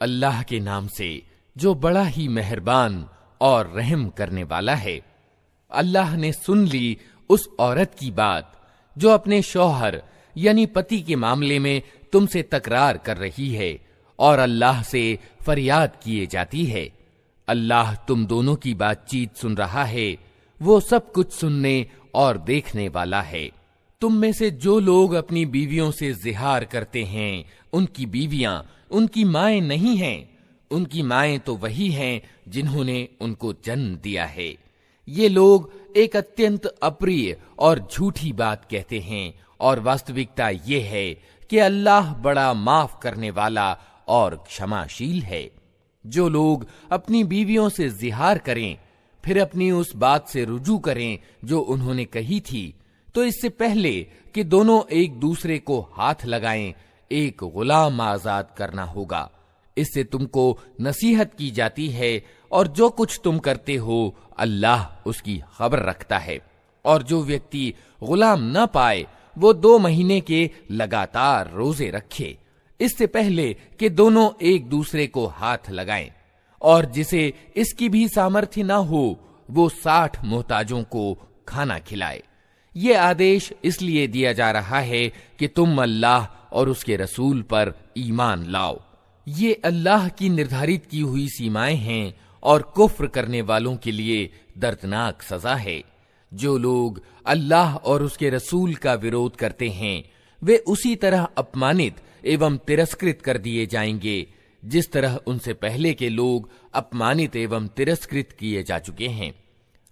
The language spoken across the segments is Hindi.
अल्लाह के नाम से जो बड़ा ही मेहरबान और रहम करने वाला है। अल्लाह ने सुन ली उस औरत की बात जो अपने शौहर यानी पति के मामले में तुमसे तकरार कर रही है और अल्लाह से फरियाद किए जाती है। अल्लाह तुम दोनों की बातचीत सुन रहा है, वो सब कुछ सुनने और देखने वाला है। तुम में से जो लोग अपनी बीवियों से जिहार करते हैं, उनकी बीवियां उनकी माएं नहीं हैं, उनकी माएं तो वही हैं जिन्होंने उनको जन्म दिया है। ये लोग एक अत्यंत अप्रिय और झूठी बात कहते हैं और वास्तविकता ये है कि अल्लाह बड़ा माफ करने वाला और क्षमाशील है। जो लोग अपनी बीवियों से जिहार करें फिर अपनी उस बात से रुजू करें जो उन्होंने कही थी, तो इससे पहले कि दोनों एक दूसरे को हाथ लगाएं, एक गुलाम आजाद करना होगा। इससे तुमको नसीहत की जाती है और जो कुछ तुम करते हो अल्लाह उसकी खबर रखता है। और जो व्यक्ति गुलाम न पाए वो 2 महीने के लगातार रोजे रखे, इससे पहले कि दोनों एक दूसरे को हाथ लगाएं। और जिसे इसकी भी सामर्थ्य न हो वो 60 मोहताजों को खाना खिलाए। ये आदेश इसलिए दिया जा रहा है कि तुम अल्लाह और उसके रसूल पर ईमान लाओ। ये अल्लाह की निर्धारित की हुई सीमाएं हैं और कुफ्र करने वालों के लिए दर्दनाक सजा है। जो लोग अल्लाह और उसके रसूल का विरोध करते हैं वे उसी तरह अपमानित एवं तिरस्कृत कर दिए जाएंगे जिस तरह उनसे पहले के लोग अपमानित एवं तिरस्कृत किए जा चुके हैं।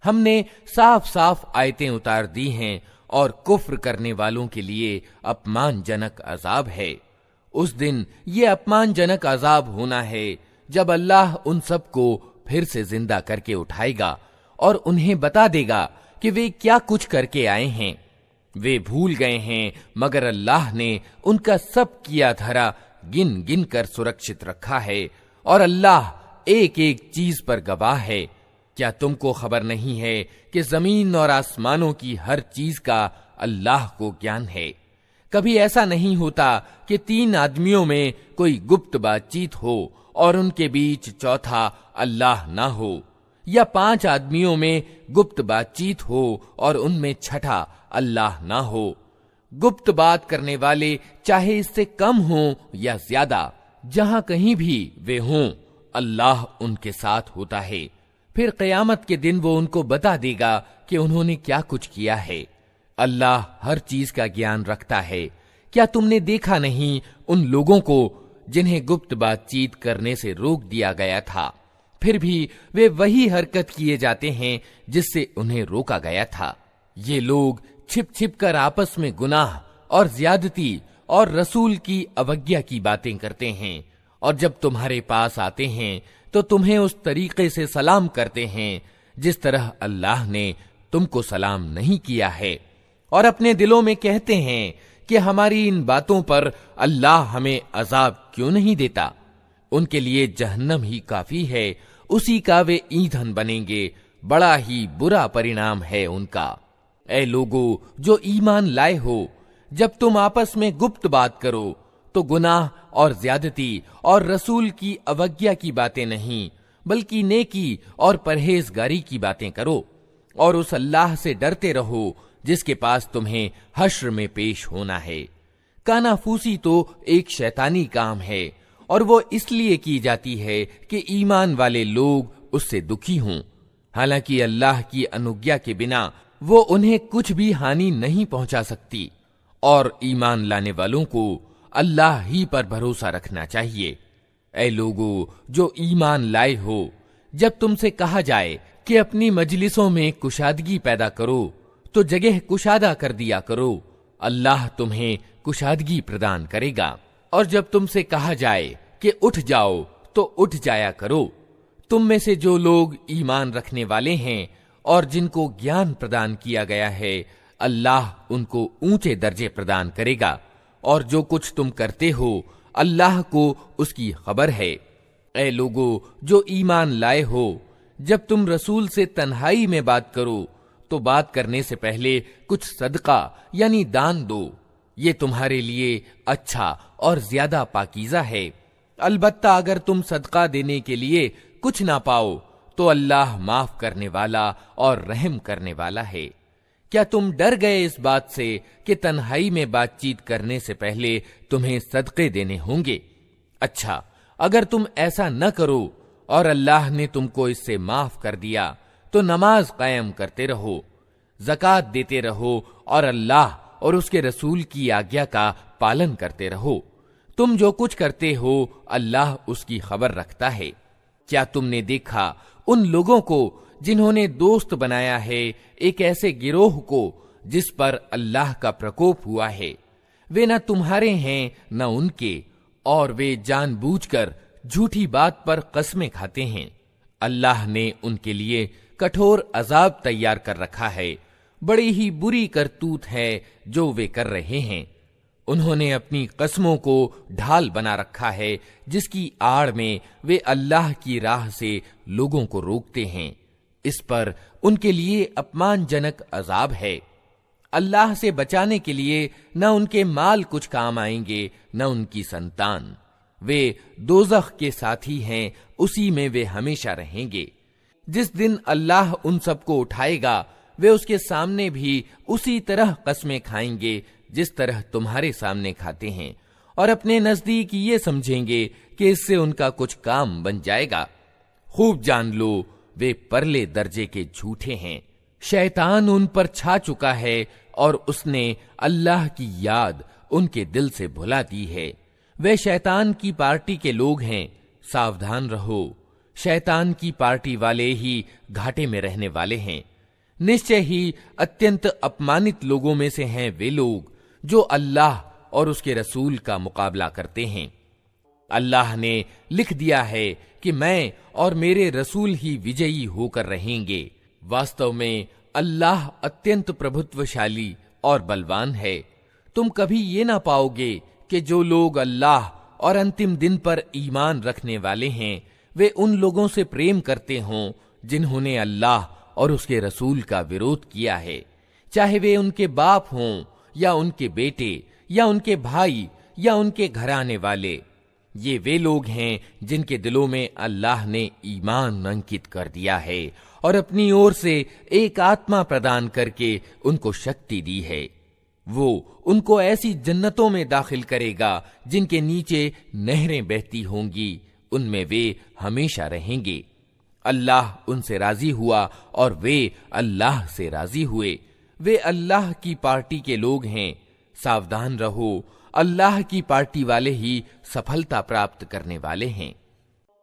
हमने साफ साफ आयतें उतार दी हैं और कुफ्र करने वालों के लिए अपमानजनक अजाब है। उस दिन ये अपमानजनक अजाब होना है जब अल्लाह उन सबको फिर से जिंदा करके उठाएगा और उन्हें बता देगा कि वे क्या कुछ करके आए हैं। वे भूल गए हैं मगर अल्लाह ने उनका सब किया धरा गिन गिन कर सुरक्षित रखा है और अल्लाह एक एक चीज पर गवाह है। क्या तुमको खबर नहीं है कि जमीन और आसमानों की हर चीज का अल्लाह को ज्ञान है। कभी ऐसा नहीं होता कि 3 आदमियों में कोई गुप्त बातचीत हो और उनके बीच चौथा अल्लाह ना हो, या 5 आदमियों में गुप्त बातचीत हो और उनमें छठा अल्लाह ना हो। गुप्त बात करने वाले चाहे इससे कम हो या ज्यादा, जहां कहीं भी वे हों, अल्लाह उनके साथ होता है। फिर क़यामत के दिन वो उनको बता देगा कि उन्होंने क्या कुछ किया है। अल्लाह हर चीज का ज्ञान रखता है। क्या तुमने देखा नहीं उन लोगों को जिन्हें गुप्त बातचीत करने से रोक दिया गया था, फिर भी वे वही हरकत किए जाते हैं जिससे उन्हें रोका गया था। ये लोग छिप छिप कर आपस में गुनाह और ज्यादती और रसूल की अवज्ञा की बातें करते हैं, और जब तुम्हारे पास आते हैं तो तुम्हें उस तरीके से सलाम करते हैं जिस तरह अल्लाह ने तुमको सलाम नहीं किया है, और अपने दिलों में कहते हैं कि हमारी इन बातों पर अल्लाह हमें अजाब क्यों नहीं देता। उनके लिए जहन्नम ही काफी है, उसी का वे ईंधन बनेंगे, बड़ा ही बुरा परिणाम है उनका। ऐ लोगो जो ईमान लाए हो, जब तुम आपस में गुप्त बात करो तो गुनाह और ज्यादती और रसूल की अवज्ञा की बातें नहीं बल्कि नेकी और परहेजगारी की बातें करो, और उस अल्लाह से डरते रहो जिसके पास तुम्हें हश्र में पेश होना है। कानाफूसी तो एक शैतानी काम है और वो इसलिए की जाती है कि ईमान वाले लोग उससे दुखी हों। हालांकि अल्लाह की अनुज्ञा के बिना वो उन्हें कुछ भी हानि नहीं पहुंचा सकती, और ईमान लाने वालों को अल्लाह ही पर भरोसा रखना चाहिए। ऐ लोगो जो ईमान लाए हो, जब तुमसे कहा जाए कि अपनी मजलिसों में कुशादगी पैदा करो तो जगह कुशादा कर दिया करो, अल्लाह तुम्हें कुशादगी प्रदान करेगा। और जब तुमसे कहा जाए कि उठ जाओ तो उठ जाया करो। तुम में से जो लोग ईमान रखने वाले हैं और जिनको ज्ञान प्रदान किया गया है, अल्लाह उनको ऊंचे दर्जे प्रदान करेगा, और जो कुछ तुम करते हो अल्लाह को उसकी खबर है। ऐ लोगो जो ईमान लाए हो, जब तुम रसूल से तन्हाई में बात करो तो बात करने से पहले कुछ सदका यानी दान दो, ये तुम्हारे लिए अच्छा और ज्यादा पाकीज़ा है। अलबत्ता अगर तुम सदका देने के लिए कुछ ना पाओ तो अल्लाह माफ करने वाला और रहम करने वाला है। क्या तुम डर गए इस बात से कि तन्हाई में बातचीत करने से पहले तुम्हें सदके देने होंगे? अच्छा, अगर तुम ऐसा न करो और अल्लाह ने तुमको इससे माफ कर दिया तो नमाज कायम करते रहो, ज़कात देते रहो और अल्लाह और उसके रसूल की आज्ञा का पालन करते रहो। तुम जो कुछ करते हो अल्लाह उसकी खबर रखता है। क्या तुमने देखा उन लोगों को जिन्होंने दोस्त बनाया है एक ऐसे गिरोह को जिस पर अल्लाह का प्रकोप हुआ है? वे न तुम्हारे हैं न उनके, और वे जानबूझकर झूठी बात पर कस्में खाते हैं। अल्लाह ने उनके लिए कठोर अजाब तैयार कर रखा है। बड़ी ही बुरी करतूत है जो वे कर रहे हैं। उन्होंने अपनी कस्मों को ढाल बना रखा है जिसकी आड़ में वे अल्लाह की राह से लोगों को रोकते हैं। इस पर उनके लिए अपमानजनक अजाब है। अल्लाह से बचाने के लिए न उनके माल कुछ काम आएंगे न उनकी संतान। वे दोज़ख के साथी हैं, उसी में वे हमेशा रहेंगे। जिस दिन अल्लाह उन सबको उठाएगा वे उसके सामने भी उसी तरह कस्में खाएंगे जिस तरह तुम्हारे सामने खाते हैं, और अपने नजदीक ये समझेंगे कि इससे उनका कुछ काम बन जाएगा। खूब जान लो वे परले दर्जे के झूठे हैं। शैतान उन पर छा चुका है और उसने अल्लाह की याद उनके दिल से भुला दी है। वे शैतान की पार्टी के लोग हैं, सावधान रहो। शैतान की पार्टी वाले ही घाटे में रहने वाले हैं। निश्चय ही अत्यंत अपमानित लोगों में से हैं वे लोग जो अल्लाह और उसके रसूल का मुकाबला करते हैं। अल्लाह ने लिख दिया है कि मैं और मेरे रसूल ही विजयी होकर रहेंगे। वास्तव में अल्लाह अत्यंत प्रभुत्वशाली और बलवान है। तुम कभी ये ना पाओगे कि जो लोग अल्लाह और अंतिम दिन पर ईमान रखने वाले हैं वे उन लोगों से प्रेम करते हों जिन्होंने अल्लाह और उसके रसूल का विरोध किया है, चाहे वे उनके बाप हों या उनके बेटे या उनके भाई या उनके घराने वाले। ये वे लोग हैं जिनके दिलों में अल्लाह ने ईमान अंकित कर दिया है और अपनी ओर से एक आत्मा प्रदान करके उनको शक्ति दी है। वो उनको ऐसी जन्नतों में दाखिल करेगा जिनके नीचे नहरें बहती होंगी, उनमें वे हमेशा रहेंगे। अल्लाह उनसे राजी हुआ और वे अल्लाह से राजी हुए। वे अल्लाह की पार्टी के लोग हैं। सावधान रहो, अल्लाह की पार्टी वाले ही सफलता प्राप्त करने वाले हैं।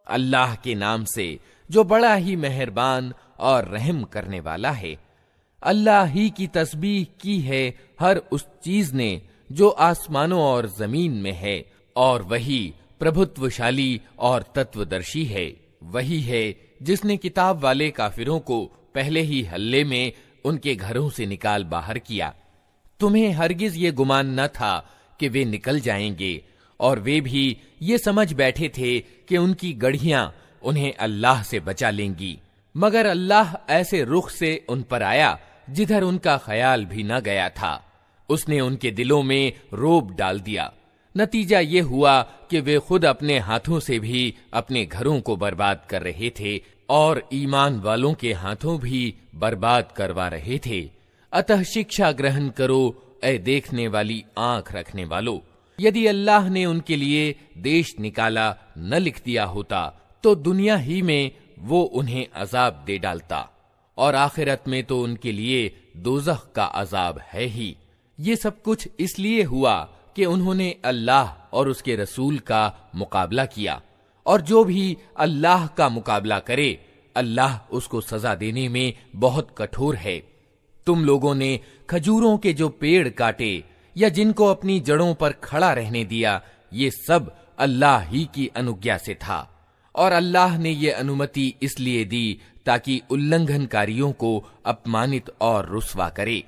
अल्लाह के नाम से जो बड़ा ही मेहरबान और रहम करने वाला है। अल्लाह ही की तस्बीह की है हर उस चीज ने जो आसमानों और जमीन में है, और वही प्रभुत्वशाली और तत्वदर्शी है। वही है जिसने किताब वाले काफिरों को पहले ही हल्ले में उनके घरों से निकाल बाहर किया। तुम्हें हरगिज ये गुमान न था कि वे निकल जाएंगे, और वे भी ये समझ बैठे थे कि उनकी गढ़ियां उन्हें अल्लाह से बचा लेंगी, मगर अल्लाह ऐसे रुख से उन पर आया जिधर उनका ख्याल भी न गया था। उसने उनके दिलों में रोब डाल दिया। नतीजा ये हुआ कि वे खुद अपने हाथों से भी अपने घरों को बर्बाद कर रहे थे और ईमान वालों के हाथों भी बर्बाद करवा रहे थे। अतः शिक्षा ग्रहण करो ऐ देखने वाली आंख रखने वालों। यदि अल्लाह ने उनके लिए देश निकाला न लिख दिया होता तो दुनिया ही में वो उन्हें अजाब दे डालता, और आखिरत में तो उनके लिए दोज़ख का अजाब है ही। ये सब कुछ इसलिए हुआ कि उन्होंने अल्लाह और उसके रसूल का मुकाबला किया, और जो भी अल्लाह का मुकाबला करे अल्लाह उसको सजा देने में बहुत कठोर है। तुम लोगों ने खजूरों के जो पेड़ काटे या जिनको अपनी जड़ों पर खड़ा रहने दिया, ये सब अल्लाह ही की अनुज्ञा से था, और अल्लाह ने ये अनुमति इसलिए दी ताकि उल्लंघनकारियों को अपमानित और रुस्वा करे।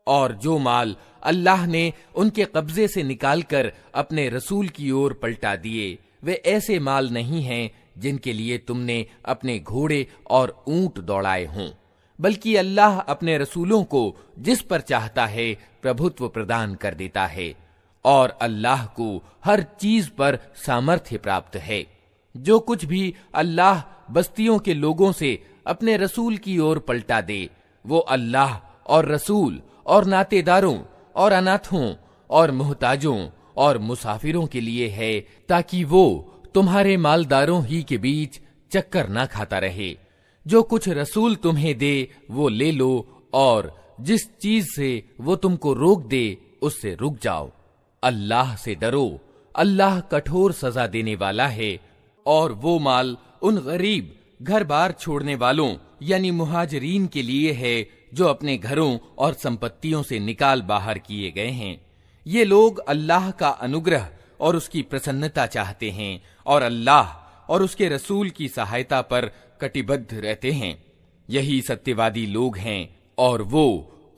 और जो माल अल्लाह ने उनके कब्जे से निकालकर अपने रसूल की ओर पलटा दिए, वे ऐसे माल नहीं हैं जिनके लिए तुमने अपने घोड़े और ऊंट दौड़ाए हों, बल्कि अल्लाह अपने रसूलों को जिस पर चाहता है प्रभुत्व प्रदान कर देता है, और अल्लाह को हर चीज पर सामर्थ्य प्राप्त है। जो कुछ भी अल्लाह बस्तियों के लोगों से अपने रसूल की ओर पलटा दे, वो अल्लाह और रसूल और नातेदारों और अनाथों और मुहताजों और मुसाफिरों के लिए है, ताकि वो तुम्हारे मालदारों ही के बीच चक्कर ना खाता रहे। जो कुछ रसूल तुम्हें दे वो ले लो, और जिस चीज से वो तुमको रोक दे उससे रुक जाओ। अल्लाह से डरो, अल्लाह कठोर सजा देने वाला है। और वो माल उन गरीब घर बार छोड़ने वालों यानी मुहाजिरीन के लिए है जो अपने घरों और संपत्तियों से निकाल बाहर किए गए हैं। ये लोग अल्लाह का अनुग्रह और उसकी प्रसन्नता चाहते हैं और अल्लाह और उसके रसूल की सहायता पर कटिबद्ध रहते हैं। यही सत्यवादी लोग हैं। और वो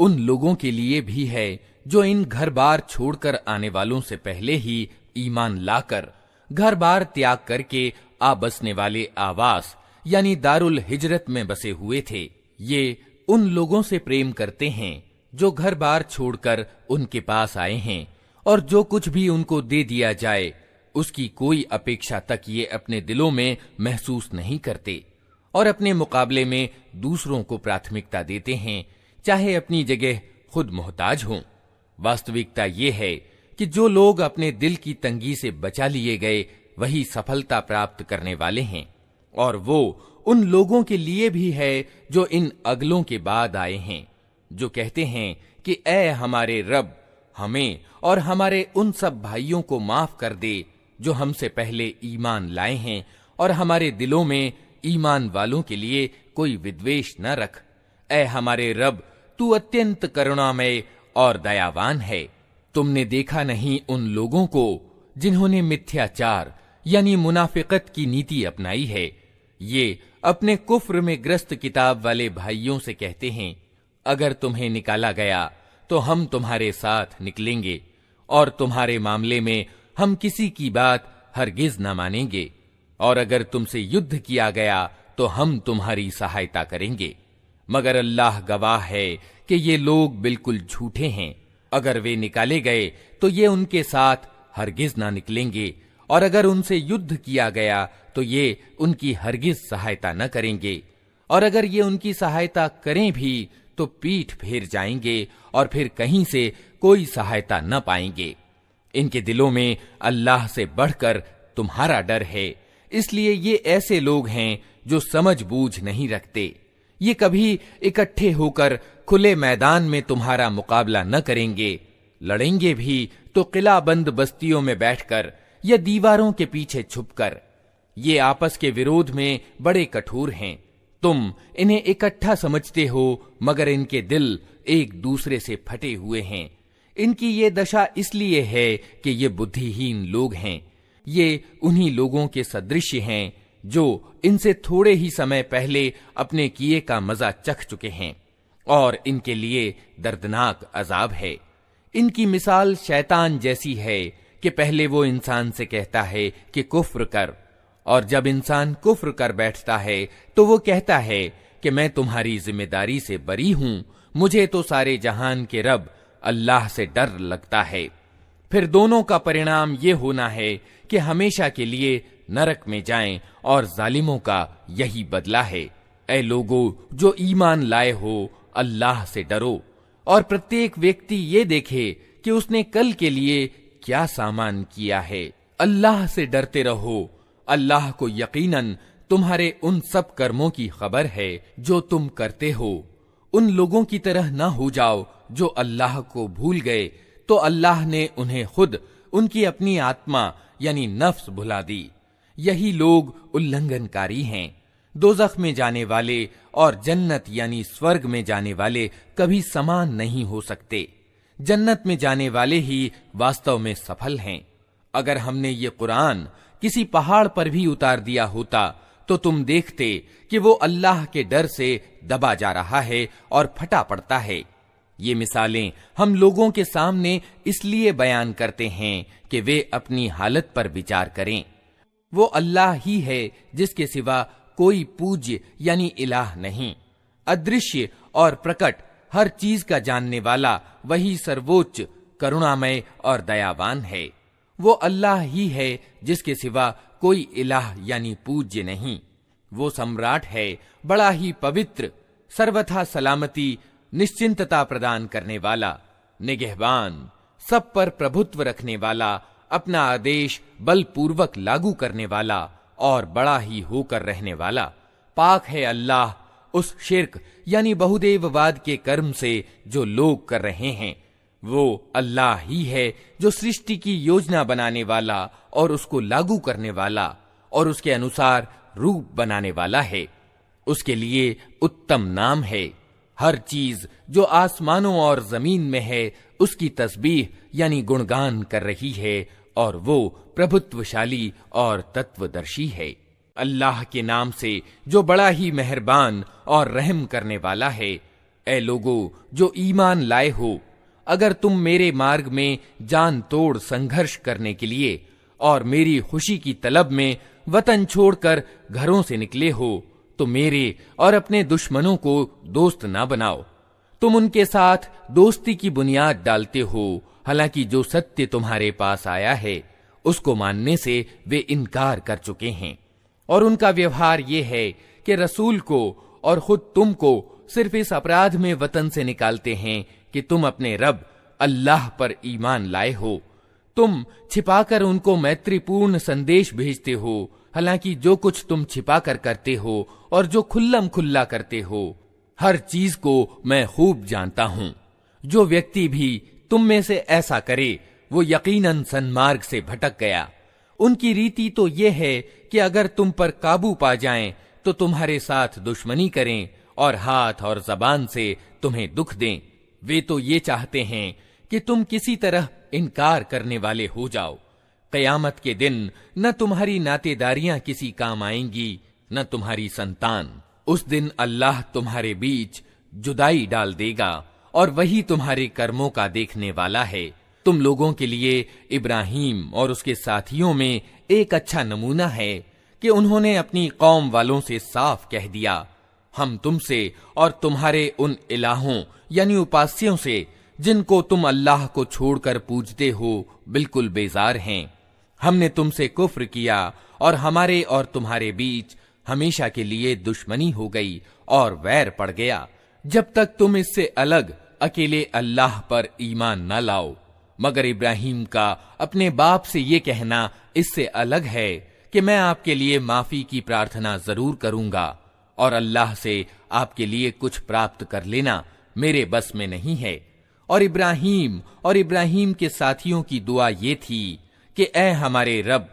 उन लोगों के लिए भी है जो इन घर बार छोड़कर आने वालों से पहले ही ईमान लाकर घर बार त्याग करके आ बसने वाले आवास यानी दारुल हिजरत में बसे हुए थे। ये उन लोगों से प्रेम करते हैं जो घर बार छोड़कर उनके पास आए हैं, और जो कुछ भी उनको दे दिया जाए उसकी कोई अपेक्षा तक ये अपने दिलों में महसूस नहीं करते, और अपने मुकाबले में दूसरों को प्राथमिकता देते हैं, चाहे अपनी जगह खुद मोहताज हों। वास्तविकता ये है कि जो लोग अपने दिल की तंगी से बचा लिए गए वही सफलता प्राप्त करने वाले हैं। और वो उन लोगों के लिए भी है जो इन अगलों के बाद आए हैं, जो कहते हैं कि ऐ हमारे रब, हमें और हमारे उन सब भाइयों को माफ कर दे जो हमसे पहले ईमान लाए हैं, और हमारे दिलों में ईमान वालों के लिए कोई विद्वेष न रख। ऐ हमारे रब, तू अत्यंत करुणामय और दयावान है। तुमने देखा नहीं उन लोगों को जिन्होंने मिथ्याचार यानी मुनाफिकत की नीति अपनाई है। ये अपने कुफ्र में ग्रस्त किताब वाले भाइयों से कहते हैं, अगर तुम्हें निकाला गया तो हम तुम्हारे साथ निकलेंगे, और तुम्हारे मामले में हम किसी की बात हरगिज न मानेंगे, और अगर तुमसे युद्ध किया गया तो हम तुम्हारी सहायता करेंगे। मगर अल्लाह गवाह है कि ये लोग बिल्कुल झूठे हैं। अगर वे निकाले गए तो ये उनके साथ हरगिज ना निकलेंगे, और अगर उनसे युद्ध किया गया तो ये उनकी हरगिज सहायता न करेंगे, और अगर ये उनकी सहायता करें भी तो पीठ फेर जाएंगे और फिर कहीं से कोई सहायता न पाएंगे। इनके दिलों में अल्लाह से बढ़कर तुम्हारा डर है, इसलिए ये ऐसे लोग हैं जो समझ बूझ नहीं रखते। ये कभी इकट्ठे होकर खुले मैदान में तुम्हारा मुकाबला न करेंगे। लड़ेंगे भी तो किलाबंद बस्तियों में बैठकर या दीवारों के पीछे छुपकर। ये आपस के विरोध में बड़े कठोर हैं। तुम इन्हें इकट्ठा समझते हो, मगर इनके दिल एक दूसरे से फटे हुए हैं। इनकी ये दशा इसलिए है कि ये बुद्धिहीन लोग हैं। ये उन्हीं लोगों के सदृश हैं जो इनसे थोड़े ही समय पहले अपने किए का मजा चख चुके हैं, और इनके लिए दर्दनाक अजाब है। इनकी मिसाल शैतान जैसी है कि पहले वो इंसान से कहता है कि कुफ्र कर, और जब इंसान कुफ्र कर बैठता है तो वो कहता है कि मैं तुम्हारी जिम्मेदारी से बरी हूं, मुझे तो सारे जहान के रब अल्लाह से डर लगता है। फिर दोनों का परिणाम ये होना है कि हमेशा के लिए नरक में जाएं, और जालिमों का यही बदला है। ऐ लोगों जो ईमान लाए हो, अल्लाह से डरो, और प्रत्येक व्यक्ति ये देखे कि उसने कल के लिए क्या सामान किया है। अल्लाह से डरते रहो। अल्लाह को यकीनन तुम्हारे उन सब कर्मों की खबर है जो तुम करते हो। उन लोगों की तरह न हो जाओ जो अल्लाह को भूल गए तो अल्लाह ने उन्हें खुद उनकी अपनी आत्मा यानी नफ्स भुला दी। यही लोग उल्लंघनकारी हैं। दोज़ख में जाने वाले और जन्नत यानी स्वर्ग में जाने वाले कभी समान नहीं हो सकते। जन्नत में जाने वाले ही वास्तव में सफल हैं। अगर हमने ये कुरान किसी पहाड़ पर भी उतार दिया होता तो तुम देखते कि वो अल्लाह के डर से दबा जा रहा है और फटा पड़ता है। ये मिसालें हम लोगों के सामने इसलिए बयान करते हैं कि वे अपनी हालत पर विचार करें। वो अल्लाह ही है जिसके सिवा कोई पूज्य यानी इलाह नहीं। अदृश्य और प्रकट हर चीज का जानने वाला वही सर्वोच्च करुणामय और दयावान है। वो अल्लाह ही है जिसके सिवा कोई इलाह यानी पूज्य नहीं। वो सम्राट है, बड़ा ही पवित्र, सर्वथा सलामती निश्चिंतता प्रदान करने वाला, निगहबान, सब पर प्रभुत्व रखने वाला, अपना आदेश बलपूर्वक लागू करने वाला और बड़ा ही होकर रहने वाला। पाक है अल्लाह उस शिर्क यानी बहुदेववाद के कर्म से जो लोग कर रहे हैं। वो अल्लाह ही है जो सृष्टि की योजना बनाने वाला और उसको लागू करने वाला और उसके अनुसार रूप बनाने वाला है। उसके लिए उत्तम नाम है। हर चीज जो आसमानों और जमीन में है उसकी तस्बीह यानी गुणगान कर रही है और वो प्रभुत्वशाली और तत्वदर्शी है। अल्लाह के नाम से जो बड़ा ही मेहरबान और रहम करने वाला है। ए लोगो जो ईमान लाए हो, अगर तुम मेरे मार्ग में जान तोड़ संघर्ष करने के लिए और मेरी खुशी की तलब में वतन छोड़कर घरों से निकले हो तो मेरे और अपने दुश्मनों को दोस्त ना बनाओ। तुम उनके साथ दोस्ती की बुनियाद डालते हो, हालांकि जो सत्य तुम्हारे पास आया है उसको मानने से वे इनकार कर चुके हैं। और उनका व्यवहार ये है कि रसूल को और खुद तुमको सिर्फ इस अपराध में वतन से निकालते हैं कि तुम अपने रब अल्लाह पर ईमान लाए हो। तुम छिपाकर उनको मैत्रीपूर्ण संदेश भेजते हो, हालांकि जो कुछ तुम छिपाकर करते हो और जो खुल्लम खुल्ला करते हो, हर चीज को मैं खूब जानता हूं। जो व्यक्ति भी तुम में से ऐसा करे वो यकीनन सन्मार्ग से भटक गया। उनकी रीति तो ये है कि अगर तुम पर काबू पा जाएं तो तुम्हारे साथ दुश्मनी करें और हाथ और जबान से तुम्हें दुख दें। वे तो ये चाहते हैं कि तुम किसी तरह इनकार करने वाले हो जाओ। कयामत के दिन न तुम्हारी नातेदारियां किसी काम आएंगी न तुम्हारी संतान। उस दिन अल्लाह तुम्हारे बीच जुदाई डाल देगा और वही तुम्हारे कर्मों का देखने वाला है। तुम लोगों के लिए इब्राहीम और उसके साथियों में एक अच्छा नमूना है कि उन्होंने अपनी कौम वालों से साफ कह दिया, हम तुमसे और तुम्हारे उन इलाहों यानी उपास्यों से जिनको तुम अल्लाह को छोड़कर पूजते हो बिल्कुल बेजार हैं। हमने तुमसे कुफ्र किया और हमारे और तुम्हारे बीच हमेशा के लिए दुश्मनी हो गई और वैर पड़ गया, जब तक तुम इससे अलग अकेले अल्लाह पर ईमान न लाओ। मगर इब्राहीम का अपने बाप से ये कहना इससे अलग है कि मैं आपके लिए माफी की प्रार्थना जरूर करूंगा और अल्लाह से आपके लिए कुछ प्राप्त कर लेना मेरे बस में नहीं है। और इब्राहीम के साथियों की दुआ ये थी कि ऐ हमारे रब,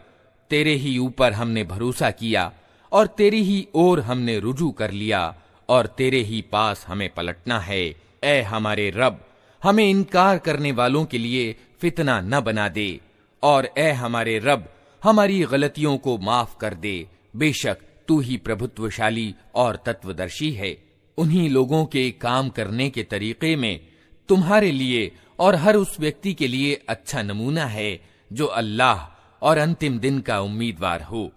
तेरे ही ऊपर हमने भरोसा किया और तेरी ही ओर हमने रुजू कर लिया और तेरे ही पास हमें पलटना है। ऐ हमारे रब, हमें इनकार करने वालों के लिए फितना न बना दे और ऐ हमारे रब, हमारी गलतियों को माफ कर दे। बेशक तू ही प्रभुत्वशाली और तत्वदर्शी है। उन्हीं लोगों के काम करने के तरीके में तुम्हारे लिए और हर उस व्यक्ति के लिए अच्छा नमूना है जो अल्लाह और अंतिम दिन का उम्मीदवार हो।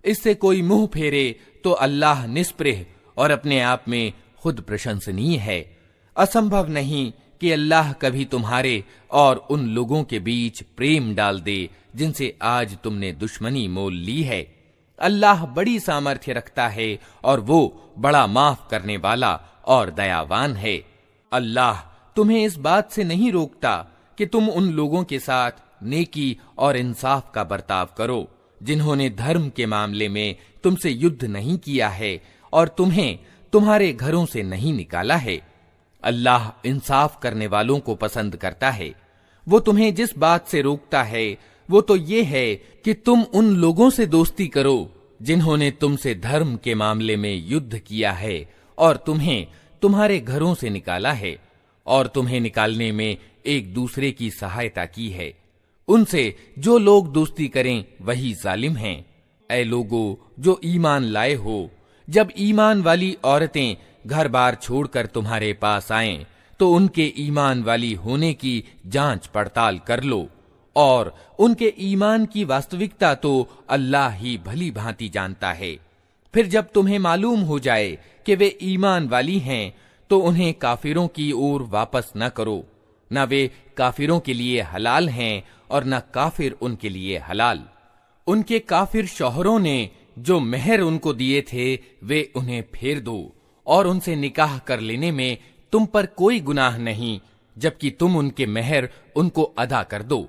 इससे कोई मुंह फेरे तो अल्लाह निस्पृह और अपने आप में खुद प्रशंसनीय है। असंभव नहीं कि अल्लाह कभी तुम्हारे और उन लोगों के बीच प्रेम डाल दे जिनसे आज तुमने दुश्मनी मोल ली है। अल्लाह बड़ी सामर्थ्य रखता है और वो बड़ा माफ करने वाला और दयावान है। अल्लाह तुम्हें इस बात से नहीं रोकता कि तुम उन लोगों के साथ नेकी और इंसाफ का बर्ताव करो जिन्होंने धर्म के मामले में तुमसे युद्ध नहीं किया है और तुम्हें तुम्हारे घरों से नहीं निकाला है। अल्लाह इंसाफ करने वालों को पसंद करता है। वो तुम्हें जिस बात से रोकता है वो तो ये है कि तुम उन लोगों से दोस्ती करो जिन्होंने तुमसे धर्म के मामले में युद्ध किया है और तुम्हें तुम्हारे घरों से निकाला है और तुम्हें निकालने में एक दूसरे की सहायता की है। उनसे जो लोग दोस्ती करें वही जालिम हैं। ऐ लोगो जो ईमान लाए हो, जब ईमान वाली औरतें घर बार छोड़कर तुम्हारे पास आएं तो उनके ईमान वाली होने की जांच पड़ताल कर लो और उनके ईमान की वास्तविकता तो अल्लाह ही भली भांति जानता है। फिर जब तुम्हें मालूम हो जाए कि वे ईमान वाली हैं तो उन्हें काफिरों की ओर वापस न करो, न वे काफिरों के लिए हलाल हैं और न काफिर उनके लिए हलाल। उनके काफिर शौहरों ने जो मेहर उनको दिए थे वे उन्हें फेर दो और उनसे निकाह कर लेने में तुम पर कोई गुनाह नहीं, जबकि तुम उनके मेहर उनको अदा कर दो।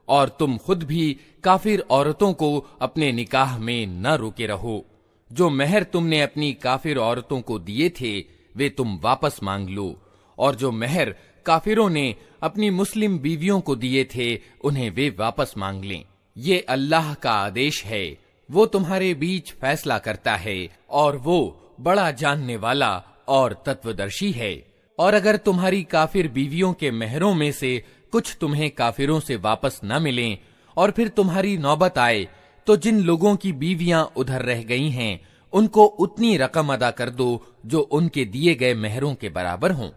और तुम खुद भी काफिर औरतों को अपने निकाह में न रोके रहो। जो मेहर तुमने अपनी काफिर औरतों को दिए थे वे तुम वापस मांग लो, और जो मेहर काफिरों ने अपनी मुस्लिम बीवियों को दिए थे उन्हें वे वापस मांग लें। ये अल्लाह का आदेश है, वो तुम्हारे बीच फैसला करता है और वो बड़ा जानने वाला और तत्वदर्शी है। और अगर तुम्हारी काफिर बीवियों के मेहरों में से कुछ तुम्हें काफिरों से वापस न मिलें और फिर तुम्हारी नौबत आए, तो जिन लोगों की बीवियां उधर रह गई हैं उनको उतनी रकम अदा कर दो जो उनके दिए गए मेहरों के बराबर हों।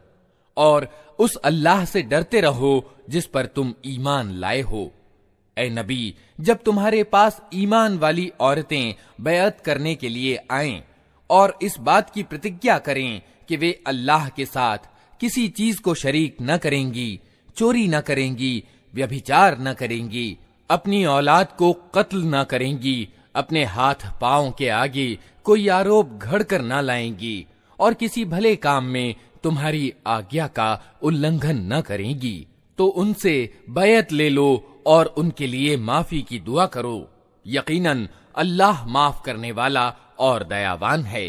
और उस अल्लाह से डरते रहो जिस पर तुम ईमान लाए हो। ए नबी, जब तुम्हारे पास ईमान वाली औरतें बैअत करने के लिए आएं और इस बात की प्रतिज्ञा करें कि वे अल्लाह के साथ किसी चीज को शरीक न करेंगी, चोरी न करेंगी, व्यभिचार न करेंगी, अपनी औलाद को कत्ल न करेंगी, अपने हाथ पांव के आगे कोई आरोप घड़कर न लाएंगी और किसी भले काम में तुम्हारी आज्ञा का उल्लंघन न करेंगी, तो उनसे बैअत ले लो और उनके लिए माफी की दुआ करो। यकीनन अल्लाह माफ करने वाला और दयावान है।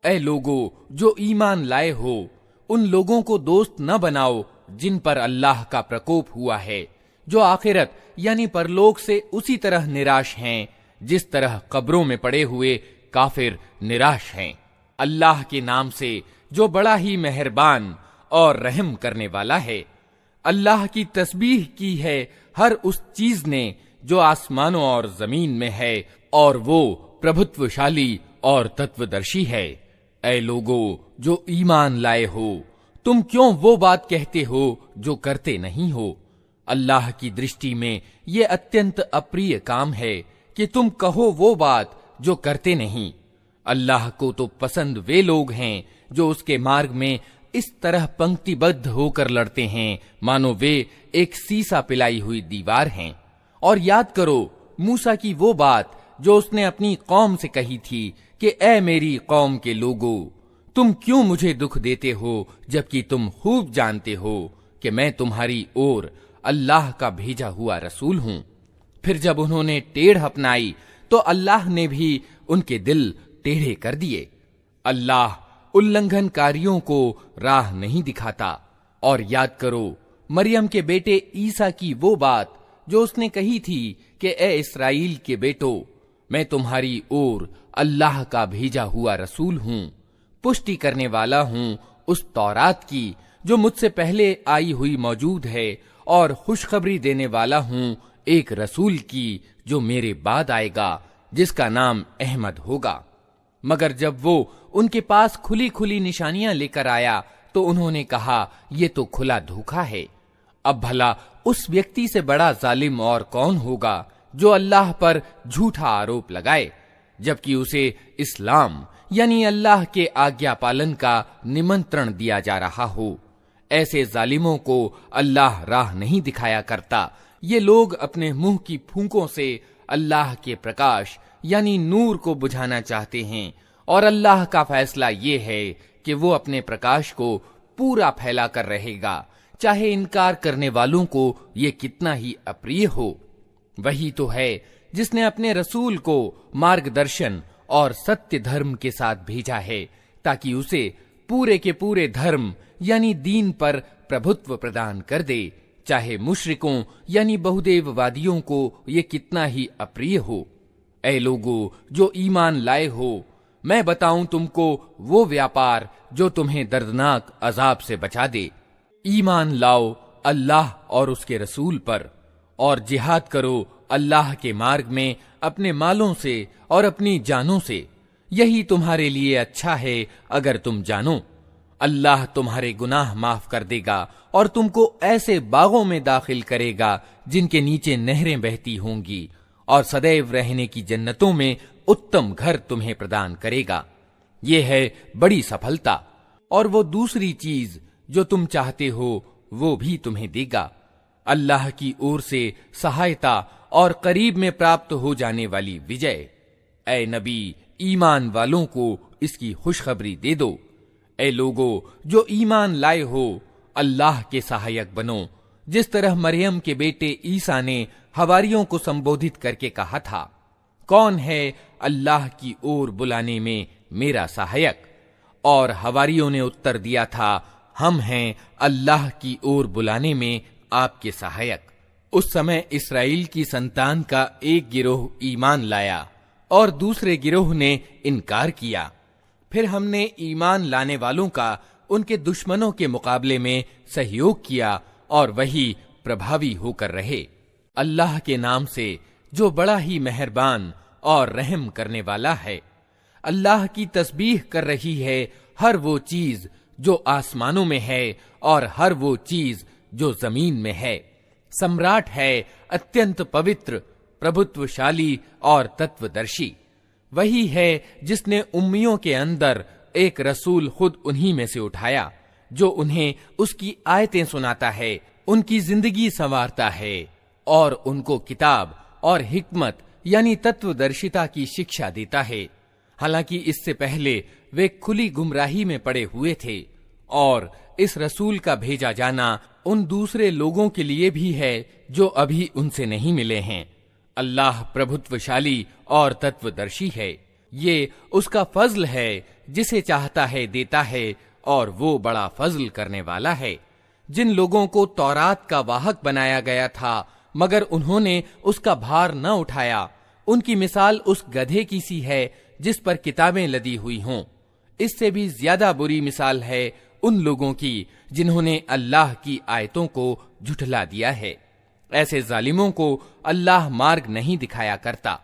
ऐ लोगो जो ईमान लाए हो, उन लोगों को दोस्त न बनाओ जिन पर अल्लाह का प्रकोप हुआ है, जो आखिरत यानी परलोक से उसी तरह निराश हैं जिस तरह कब्रों में पड़े हुए काफिर निराश हैं। अल्लाह के नाम से जो बड़ा ही मेहरबान और रहम करने वाला है। अल्लाह की तस्बीह की है हर उस चीज ने जो आसमानों और जमीन में है, और वो प्रभुत्वशाली और तत्वदर्शी है। ऐ लोगो जो ईमान लाए हो, तुम क्यों वो बात कहते हो जो करते नहीं हो? अल्लाह की दृष्टि में ये अत्यंत अप्रिय काम है कि तुम कहो वो बात जो करते नहीं। अल्लाह को तो पसंद वे लोग हैं जो उसके मार्ग में इस तरह पंक्तिबद्ध होकर लड़ते हैं मानो वे एक सीसा पिलाई हुई दीवार हैं। और याद करो मूसा की वो बात जो उसने अपनी कौम से कही थी कि ऐ मेरी कौम के लोगो, तुम क्यों मुझे दुख देते हो जबकि तुम खूब जानते हो कि मैं तुम्हारी ओर अल्लाह का भेजा हुआ रसूल हूं। फिर जब उन्होंने टेढ़ अपनाई तो अल्लाह ने भी उनके दिल टेढ़े कर दिए। अल्लाह उल्लंघनकारियों को राह नहीं दिखाता। और याद करो मरियम के बेटे ईसा की वो बात जो उसने कही थी कि ए इस्राएल के बेटो, मैं तुम्हारी ओर अल्लाह का भेजा हुआ रसूल हूं, पुष्टि करने वाला हूं उस तौरात की जो मुझसे पहले आई हुई मौजूद है, और खुशखबरी देने वाला हूं एक रसूल की जो मेरे बाद आएगा, जिसका नाम अहमद होगा। मगर जब वो उनके पास खुली खुली निशानियां लेकर आया तो उन्होंने कहा, ये तो खुला धोखा है। अब भला उस व्यक्ति से बड़ा जालिम और कौन होगा जो अल्लाह पर झूठा आरोप लगाए, जबकि उसे इस्लाम यानी अल्लाह के आज्ञा पालन का निमंत्रण दिया जा रहा हो। ऐसे जालिमों को अल्लाह राह नहीं दिखाया करता। ये लोग अपने मुंह की फूंकों से अल्लाह के प्रकाश यानी नूर को बुझाना चाहते हैं, और अल्लाह का फैसला ये है कि वो अपने प्रकाश को पूरा फैला कर रहेगा, चाहे इनकार करने वालों को ये कितना ही अप्रिय हो। वही तो है जिसने अपने रसूल को मार्गदर्शन और सत्य धर्म के साथ भेजा है, ताकि उसे पूरे के पूरे धर्म यानी दीन पर प्रभुत्व प्रदान कर दे, चाहे मुशरिकों यानी बहुदेववादियों को ये कितना ही अप्रिय हो। ऐ लोगो जो ईमान लाए हो, मैं बताऊं तुमको वो व्यापार जो तुम्हें दर्दनाक अजाब से बचा दे। ईमान लाओ अल्लाह और उसके रसूल पर, और जिहाद करो अल्लाह के मार्ग में अपने मालों से और अपनी जानों से। यही तुम्हारे लिए अच्छा है अगर तुम जानो। अल्लाह तुम्हारे गुनाह माफ कर देगा और तुमको ऐसे बागों में दाखिल करेगा जिनके नीचे नहरें बहती होंगी, और सदैव रहने की जन्नतों में उत्तम घर तुम्हें प्रदान करेगा। ये है बड़ी सफलता। और वो दूसरी चीज जो तुम चाहते हो वो भी तुम्हें देगा। अल्लाह की ओर से सहायता और करीब में प्राप्त हो जाने वाली विजय। ऐ नबी, ईमान वालों को इसकी खुशखबरी दे दो। ऐ लोगो जो ईमान लाए हो, अल्लाह के सहायक बनो, जिस तरह मरियम के बेटे ईसा ने हवारियों को संबोधित करके कहा था, कौन है अल्लाह की ओर बुलाने में मेरा सहायक? और हवारियों ने उत्तर दिया था, हम हैं अल्लाह की ओर बुलाने में आपके सहायक। उस समय इस्राएल की संतान का एक गिरोह ईमान लाया और दूसरे गिरोह ने इनकार किया। फिर हमने ईमान लाने वालों का उनके दुश्मनों के मुकाबले में सहयोग किया और वही प्रभावी होकर रहे। अल्लाह के नाम से जो बड़ा ही मेहरबान और रहम करने वाला है। अल्लाह की तस्बीह कर रही है हर वो चीज जो आसमानों में है और हर वो चीज जो जमीन में है। सम्राट है अत्यंत पवित्र, प्रभुत्वशाली और तत्वदर्शी। वही है जिसने उम्मियों के अंदर एक रसूल खुद उन्हीं में से उठाया, जो उन्हें उसकी आयतें सुनाता है, उनकी जिंदगी संवारता है और उनको किताब और हिकमत यानी तत्वदर्शिता की शिक्षा देता है। हालांकि इससे पहले वे खुली गुमराही में पड़े हुए थे और इस रसूल का भेजा जाना उन दूसरे लोगों के लिए भी है जो अभी उनसे नहीं मिले हैं। अल्लाह प्रभुत्वशाली और तत्वदर्शी है। ये उसका फजल है, जिसे चाहता है देता है और वो बड़ा फजल करने वाला है। जिन लोगों को तौरात का वाहक बनाया गया था मगर उन्होंने उसका भार न उठाया, उनकी मिसाल उस गधे की सी है जिस पर किताबें लदी हुई हों। इससे भी ज्यादा बुरी मिसाल है उन लोगों की जिन्होंने अल्लाह की आयतों को झुठला दिया है। ऐसे जालिमों को अल्लाह मार्ग नहीं दिखाया करता।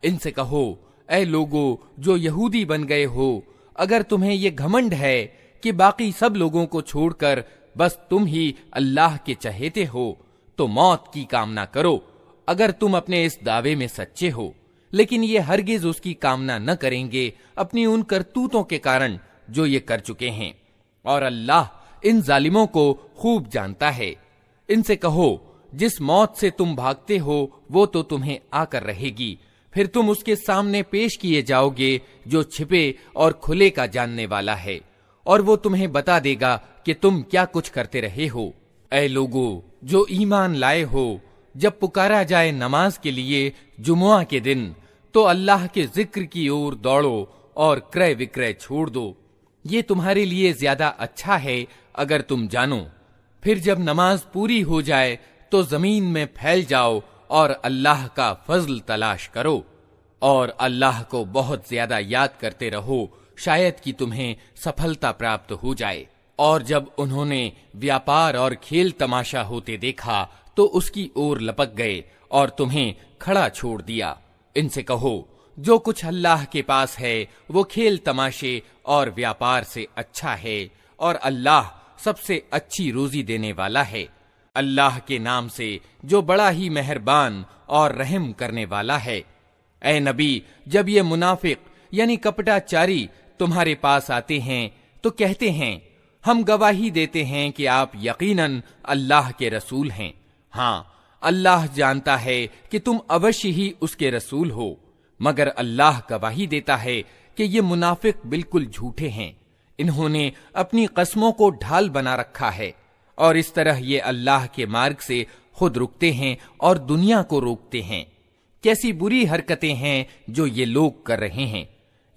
इनसे कहो, ऐ लोगो जो यहूदी बन गए हो, अगर तुम्हें ये घमंड है कि बाकी सब लोगों को छोड़कर बस तुम ही अल्लाह के चहेते हो, तो मौत की कामना करो अगर तुम अपने इस दावे में सच्चे हो। लेकिन ये हरगिज उसकी कामना न करेंगे अपनी उन करतूतों के कारण जो ये कर चुके हैं, और अल्लाह इन जालिमों को खूब जानता है। इनसे कहो, जिस मौत से तुम भागते हो वो तो तुम्हें आकर रहेगी, फिर तुम उसके सामने पेश किए जाओगे जो छिपे और खुले का जानने वाला है, और वो तुम्हें बता देगा कि तुम क्या कुछ करते रहे हो। ऐ लोगो जो ईमान लाए हो, जब पुकारा जाए नमाज के लिए जुमुआ के दिन, तो अल्लाह के जिक्र की ओर दौड़ो और क्रय विक्रय छोड़ दो। ये तुम्हारे लिए ज्यादा अच्छा है अगर तुम जानो। फिर जब नमाज पूरी हो जाए तो जमीन में फैल जाओ और अल्लाह का फजल तलाश करो, और अल्लाह को बहुत ज्यादा याद करते रहो, शायद कि तुम्हें सफलता प्राप्त हो जाए। और जब उन्होंने व्यापार और खेल तमाशा होते देखा तो उसकी ओर लपक गए और तुम्हें खड़ा छोड़ दिया। इनसे कहो, जो कुछ अल्लाह के पास है वो खेल तमाशे और व्यापार से अच्छा है, और अल्लाह सबसे अच्छी रोजी देने वाला है। अल्लाह के नाम से जो बड़ा ही मेहरबान और रहम करने वाला है। ऐ नबी, जब ये मुनाफिक यानी कपटाचारी तुम्हारे पास आते हैं तो कहते हैं, हम गवाही देते हैं कि आप यकीनन अल्लाह के रसूल हैं। हाँ, अल्लाह जानता है कि तुम अवश्य ही उसके रसूल हो, मगर अल्लाह गवाही देता है कि ये मुनाफिक बिल्कुल झूठे हैं। इन्होंने अपनी कस्मों को ढाल बना रखा है और इस तरह ये अल्लाह के मार्ग से खुद रुकते हैं और दुनिया को रोकते हैं। कैसी बुरी हरकतें हैं जो ये लोग कर रहे हैं।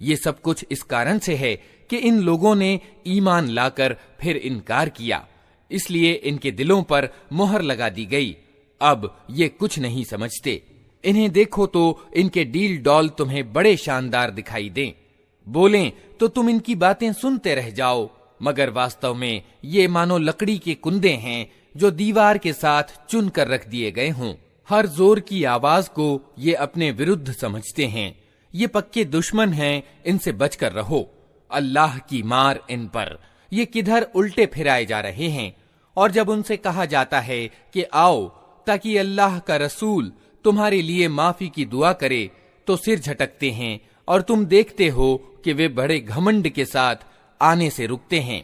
ये सब कुछ इस कारण से है कि इन लोगों ने ईमान लाकर फिर इनकार किया, इसलिए इनके दिलों पर मोहर लगा दी गई। अब ये कुछ नहीं समझते। इन्हें देखो तो इनके डील डॉल तुम्हें बड़े शानदार दिखाई दें, बोलें तो तुम इनकी बातें सुनते रह जाओ, मगर वास्तव में ये मानो लकड़ी के कुंदे हैं जो दीवार के साथ चुन कर रख दिए गए हों। हर जोर की आवाज को ये अपने विरुद्ध समझते हैं। ये पक्के दुश्मन हैं, इनसे बचकर रहो। अल्लाह की मार इन पर। ये किधर उल्टे फिराए जा रहे हैं। और जब उनसे कहा जाता है कि आओ ताकि अल्लाह का रसूल तुम्हारे लिए माफी की दुआ करे, तो सिर झटकते हैं और तुम देखते हो कि वे बड़े घमंड के साथ आने से रुकते हैं।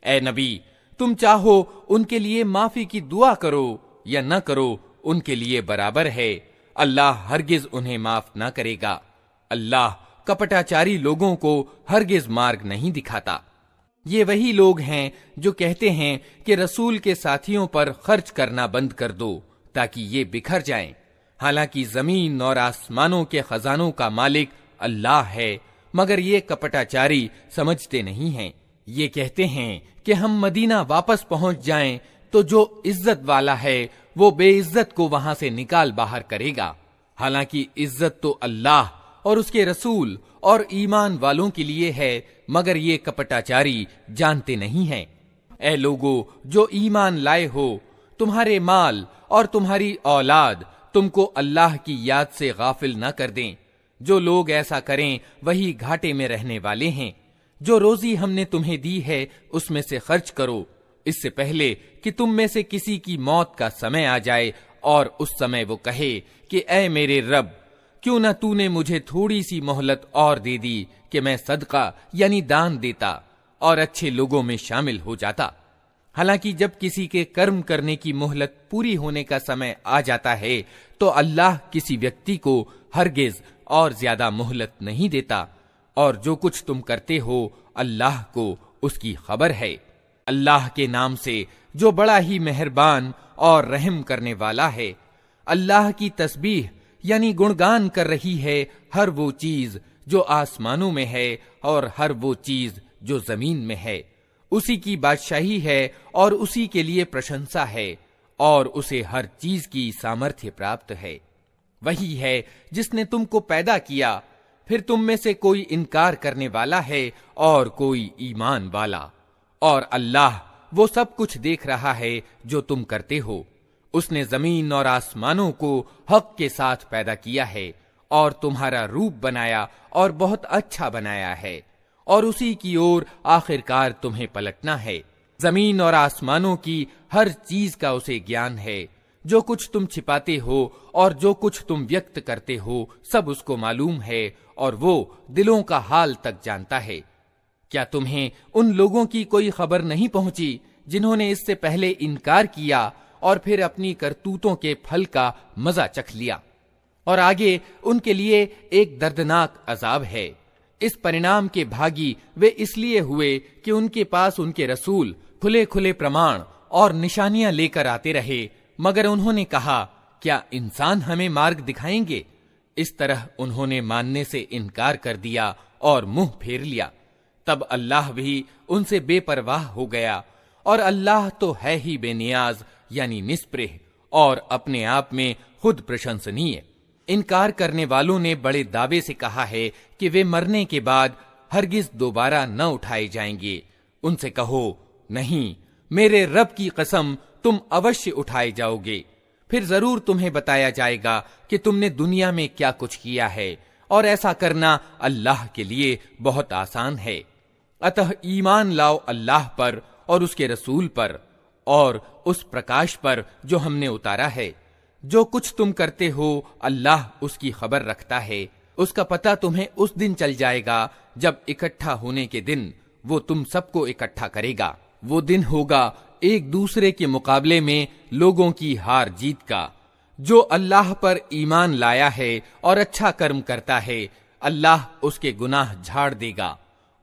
ऐ नबी, तुम चाहो उनके लिए माफी की दुआ करो या न करो उनके लिए बराबर है, अल्लाह हरगिज उन्हें माफ न करेगा। अल्लाह कपटाचारी लोगों को हरगिज मार्ग नहीं दिखाता। ये वही लोग हैं जो कहते हैं कि रसूल के साथियों पर खर्च करना बंद कर दो ताकि ये बिखर जाएं। हालांकि जमीन और आसमानों के खजानों का मालिक अल्लाह है, मगर ये कपटाचारी समझते नहीं हैं। ये कहते हैं कि हम मदीना वापस पहुंच जाएं तो जो इज्जत वाला है वो बेइज्जत को वहां से निकाल बाहर करेगा। हालांकि इज्जत तो अल्लाह और उसके रसूल और ईमान वालों के लिए है, मगर ये कपटाचारी जानते नहीं हैं। ऐ लोगो जो ईमान लाए हो, तुम्हारे माल और तुम्हारी औलाद तुमको अल्लाह की याद से गाफिल न कर दें। जो लोग ऐसा करें वही घाटे में रहने वाले हैं। जो रोजी हमने तुम्हें दी है उसमें से खर्च करो, इससे पहले कि तुम में से किसी की मौत का समय आ जाए और उस समय वो कहे कि ऐ मेरे रब, क्यों न तूने मुझे थोड़ी सी मोहलत और दे दी कि मैं सदका यानी दान देता और अच्छे लोगों में शामिल हो जाता। हालांकि जब किसी के कर्म करने की मोहलत पूरी होने का समय आ जाता है तो अल्लाह किसी व्यक्ति को हरगिज और ज्यादा मोहलत नहीं देता, और जो कुछ तुम करते हो अल्लाह को उसकी खबर है। अल्लाह के नाम से जो बड़ा ही मेहरबान और रहम करने वाला है। अल्लाह की तस्बीह यानी गुणगान कर रही है हर वो चीज जो आसमानों में है और हर वो चीज जो जमीन में है। उसी की बादशाही है और उसी के लिए प्रशंसा है, और उसे हर चीज की सामर्थ्य प्राप्त है। वही है जिसने तुमको पैदा किया, फिर तुम में से कोई इनकार करने वाला है और कोई ईमान वाला, और अल्लाह वो सब कुछ देख रहा है जो तुम करते हो। उसने जमीन और आसमानों को हक के साथ पैदा किया है और तुम्हारा रूप बनाया और बहुत अच्छा बनाया है, और उसी की ओर आखिरकार तुम्हें पलटना है। जमीन और आसमानों की हर चीज का उसे ज्ञान है। जो कुछ तुम छिपाते हो और जो कुछ तुम व्यक्त करते हो सब उसको मालूम है, और वो दिलों का हाल तक जानता है। क्या तुम्हें उन लोगों की कोई खबर नहीं पहुंची जिन्होंने इससे पहले इनकार किया और फिर अपनी करतूतों के फल का मजा चख लिया? और आगे उनके लिए एक दर्दनाक अजाब है। इस परिणाम के भागी वे इसलिए हुए कि उनके पास उनके रसूल खुले खुले प्रमाण और निशानियां लेकर आते रहे, मगर उन्होंने कहा, क्या इंसान हमें मार्ग दिखाएंगे? इस तरह उन्होंने मानने से इनकार कर दिया और मुंह फेर लिया। तब अल्लाह भी उनसे बेपरवाह हो गया, और अल्लाह तो है ही बेनियाज यानी निस्पृह और अपने आप में खुद प्रशंसनीय। इनकार करने वालों ने बड़े दावे से कहा है कि वे मरने के बाद हरगिज दोबारा न उठाए जाएंगे। उनसे कहो, नहीं, मेरे रब की कसम तुम अवश्य उठाए जाओगे। फिर जरूर तुम्हें बताया जाएगा कि तुमने दुनिया में क्या कुछ किया है, और ऐसा करना अल्लाह के लिए बहुत आसान है। अतः ईमान लाओ अल्लाह पर और उसके रसूल पर और उस प्रकाश पर जो हमने उतारा है। जो कुछ तुम करते हो अल्लाह उसकी खबर रखता है। उसका पता तुम्हें उस दिन चल जाएगा जब इकट्ठा होने के दिन वो तुम सबको इकट्ठा करेगा। वो दिन होगा एक दूसरे के मुकाबले में लोगों की हार जीत का। जो अल्लाह पर ईमान लाया है और अच्छा कर्म करता है, अल्लाह उसके गुनाह झाड़ देगा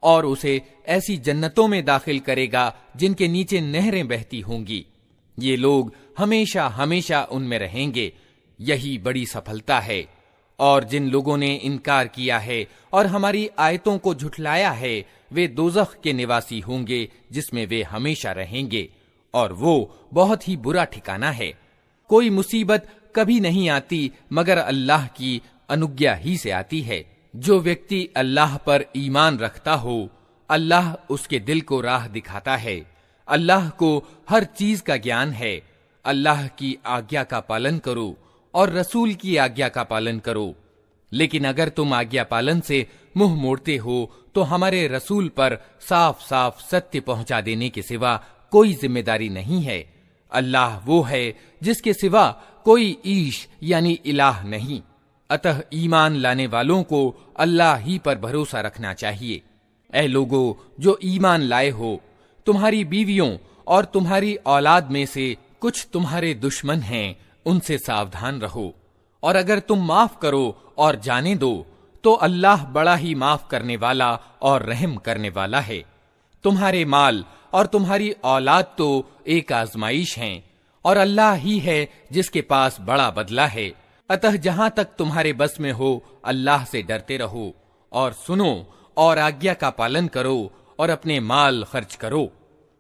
और उसे ऐसी जन्नतों में दाखिल करेगा जिनके नीचे नहरें बहती होंगी। ये लोग हमेशा हमेशा उनमें रहेंगे। यही बड़ी सफलता है। और जिन लोगों ने इनकार किया है और हमारी आयतों को झुठलाया है, वे दोज़ख के निवासी होंगे जिसमें वे हमेशा रहेंगे, और वो बहुत ही बुरा ठिकाना है। कोई मुसीबत कभी नहीं आती मगर अल्लाह की अनुज्ञा ही से आती है। जो व्यक्ति अल्लाह पर ईमान रखता हो, अल्लाह उसके दिल को राह दिखाता है। अल्लाह को हर चीज का ज्ञान है। अल्लाह की आज्ञा का पालन करो और रसूल की आज्ञा का पालन करो। लेकिन अगर तुम आज्ञा पालन से मुंह मोड़ते हो तो हमारे रसूल पर साफ साफ सत्य पहुंचा देने के सिवा कोई जिम्मेदारी नहीं है। अल्लाह वो है जिसके सिवा कोई ईश यानी इलाह नहीं। अतः ईमान लाने वालों को अल्लाह ही पर भरोसा रखना चाहिए। ऐ लोगो जो ईमान लाए हो, तुम्हारी बीवियों और तुम्हारी औलाद में से कुछ तुम्हारे दुश्मन हैं, उनसे सावधान रहो, और अगर तुम माफ करो और जाने दो तो अल्लाह बड़ा ही माफ करने वाला और रहम करने वाला है। तुम्हारे माल और तुम्हारी औलाद तो एक आजमाइश हैं, और अल्लाह ही है जिसके पास बड़ा बदला है। अतः जहां तक तुम्हारे बस में हो अल्लाह से डरते रहो और सुनो और आज्ञा का पालन करो और अपने माल खर्च करो।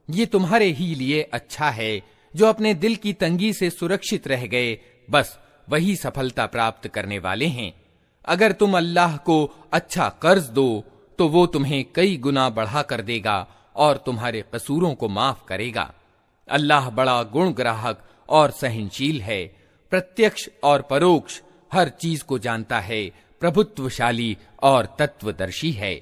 ये तुम्हारे ही लिए अच्छा है। जो अपने दिल की तंगी से सुरक्षित रह गए, बस वही सफलता प्राप्त करने वाले हैं। अगर तुम अल्लाह को अच्छा कर्ज दो तो वो तुम्हें कई गुना बढ़ा कर देगा और तुम्हारे कसूरों को माफ करेगा। अल्लाह बड़ा गुण ग्राहक और सहनशील है, प्रत्यक्ष और परोक्ष हर चीज को जानता है, प्रभुत्वशाली और तत्वदर्शी है।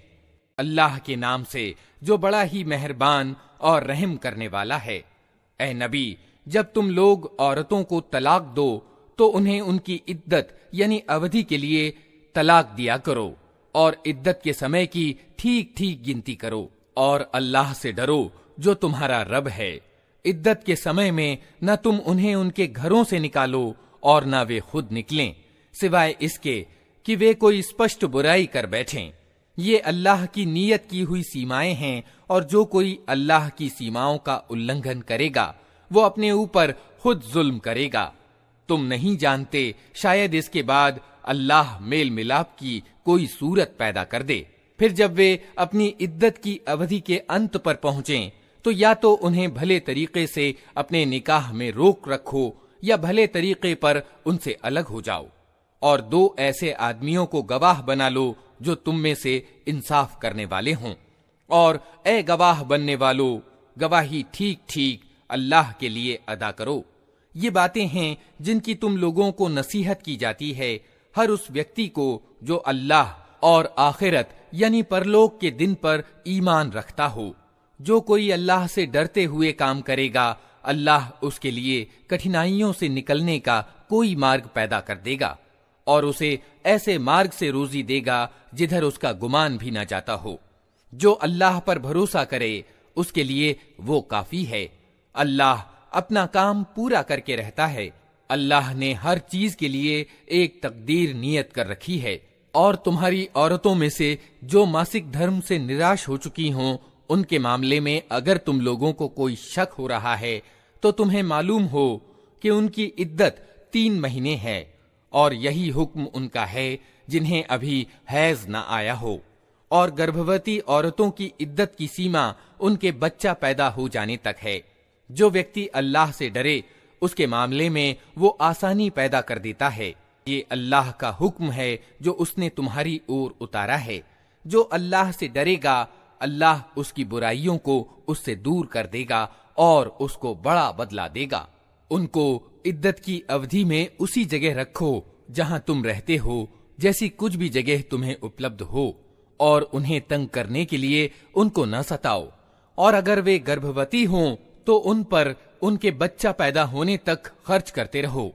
अल्लाह के नाम से जो बड़ा ही मेहरबान और रहम करने वाला है। ए नबी, जब तुम लोग औरतों को तलाक दो तो उन्हें उनकी इद्दत यानी अवधि के लिए तलाक दिया करो और इद्दत के समय की ठीक ठीक गिनती करो, और अल्लाह से डरो जो तुम्हारा रब है। इद्दत के समय में न तुम उन्हें उनके घरों से निकालो और न वे खुद निकलें, सिवाय इसके कि वे कोई स्पष्ट बुराई कर बैठें। ये अल्लाह की नियत की हुई सीमाएं हैं, और जो कोई अल्लाह की सीमाओं का उल्लंघन करेगा वो अपने ऊपर खुद जुल्म करेगा। तुम नहीं जानते, शायद इसके बाद अल्लाह मेल मिलाप की कोई सूरत पैदा कर दे। फिर जब वे अपनी इद्दत की अवधि के अंत पर पहुंचें तो या तो उन्हें भले तरीके से अपने निकाह में रोक रखो या भले तरीके पर उनसे अलग हो जाओ, और दो ऐसे आदमियों को गवाह बना लो जो तुम में से इंसाफ करने वाले हों। और ए गवाह बनने वालों, गवाही ठीक ठीक अल्लाह के लिए अदा करो। ये बातें हैं जिनकी तुम लोगों को नसीहत की जाती है, हर उस व्यक्ति को जो अल्लाह और आखिरत यानी परलोक के दिन पर ईमान रखता हो। जो कोई अल्लाह से डरते हुए काम करेगा, अल्लाह उसके लिए कठिनाइयों से निकलने का कोई मार्ग पैदा कर देगा और उसे ऐसे मार्ग से रोजी देगा जिधर उसका गुमान भी न जाता हो। जो अल्लाह पर भरोसा करे उसके लिए वो काफी है। अल्लाह अपना काम पूरा करके रहता है। अल्लाह ने हर चीज के लिए एक तकदीर नियत कर रखी है, और तुम्हारी औरतों में से जो मासिक धर्म से निराश हो चुकी हों, उनके मामले में अगर तुम लोगों को कोई शक हो रहा है तो तुम्हें मालूम हो कि उनकी इद्दत 3 महीने है, और यही हुक्म उनका है जिन्हें अभी हैज न आया हो। और गर्भवती औरतों की इद्दत की सीमा उनके बच्चा पैदा हो जाने तक है। जो व्यक्ति अल्लाह से डरे उसके मामले में वो आसानी पैदा कर देता है। ये अल्लाह का हुक्म है जो उसने तुम्हारी ओर उतारा है। जो अल्लाह से डरेगा, अल्लाह उसकी बुराइयों को उससे दूर कर देगा और उसको बड़ा बदला देगा। उनको इद्दत की अवधि में उसी जगह रखो जहां तुम रहते हो, जैसी कुछ भी जगह तुम्हें उपलब्ध हो, और उन्हें तंग करने के लिए उनको न सताओ। और अगर वे गर्भवती हों तो उन पर उनके बच्चा पैदा होने तक खर्च करते रहो।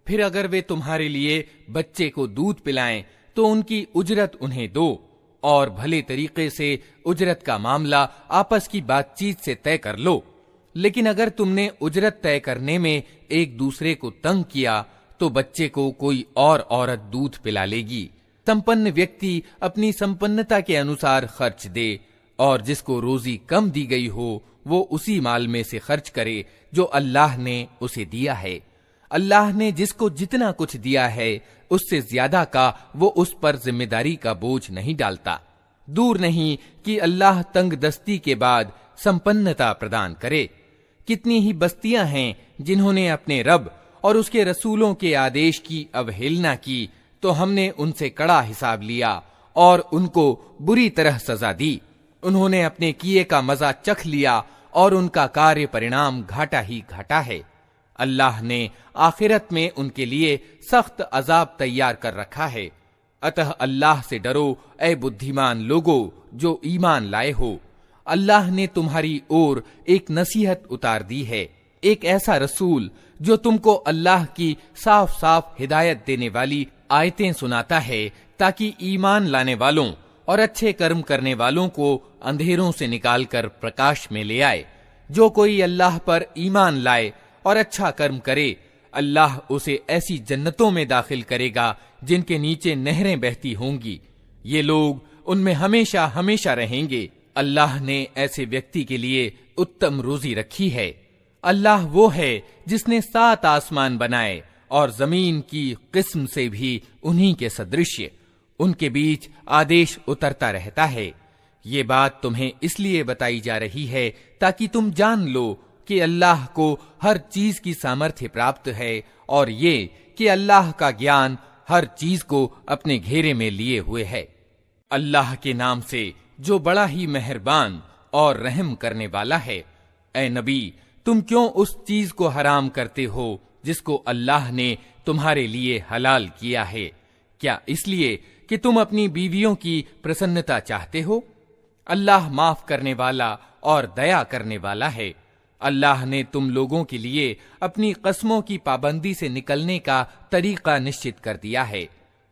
फिर अगर वे तुम्हारे लिए बच्चे को दूध पिलाएं तो उनकी उजरत उन्हें दो, और भले तरीके से उजरत का मामला आपस की बातचीत से तय कर लो। लेकिन अगर तुमने उजरत तय करने में एक दूसरे को तंग किया तो बच्चे को कोई और औरत दूध पिला लेगी। संपन्न व्यक्ति अपनी संपन्नता के अनुसार खर्च दे, और जिसको रोजी कम दी गई हो वो उसी माल में से खर्च करे जो अल्लाह ने उसे दिया है। अल्लाह ने जिसको जितना कुछ दिया है उससे ज्यादा का वो उस पर जिम्मेदारी का बोझ नहीं डालता। दूर नहीं कि अल्लाह तंग दस्ती के बाद संपन्नता प्रदान करे। कितनी ही बस्तियां हैं जिन्होंने अपने रब और उसके रसूलों के आदेश की अवहेलना की, तो हमने उनसे कड़ा हिसाब लिया और उनको बुरी तरह सजा दी। उन्होंने अपने किए का मजा चख लिया और उनका कार्य परिणाम घाटा ही घाटा है। अल्लाह ने आखिरत में उनके लिए सख्त अजाब तैयार कर रखा है। अतः अल्लाह से डरो ए बुद्धिमान लोगो जो ईमान लाए हो। अल्लाह ने तुम्हारी ओर एक नसीहत उतार दी है, एक ऐसा रसूल जो तुमको अल्लाह की साफ साफ हिदायत देने वाली आयतें सुनाता है, ताकि ईमान लाने वालों और अच्छे कर्म करने वालों को अंधेरों से निकालकर प्रकाश में ले आए। जो कोई अल्लाह पर ईमान लाए और अच्छा कर्म करे, अल्लाह उसे ऐसी जन्नतों में दाखिल करेगा जिनके नीचे नहरें बहती होंगी। ये लोग उनमें हमेशा हमेशा रहेंगे। अल्लाह ने ऐसे व्यक्ति के लिए उत्तम रोजी रखी है। अल्लाह वो है जिसने 7 आसमान बनाए और जमीन की किस्म से भी उन्हीं के सदृश्य, उनके बीच आदेश उतरता रहता है। ये बात तुम्हें इसलिए बताई जा रही है ताकि तुम जान लो कि अल्लाह को हर चीज की सामर्थ्य प्राप्त है, और ये कि अल्लाह का ज्ञान हर चीज को अपने घेरे में लिए हुए है। अल्लाह के नाम से जो बड़ा ही मेहरबान और रहम करने वाला है। ए नबी, तुम क्यों उस चीज को हराम करते हो जिसको अल्लाह ने तुम्हारे लिए हलाल किया है? क्या इसलिए कि तुम अपनी बीवियों की प्रसन्नता चाहते हो? अल्लाह माफ करने वाला और दया करने वाला है। अल्लाह ने तुम लोगों के लिए अपनी कस्मों की पाबंदी से निकलने का तरीका निश्चित कर दिया है।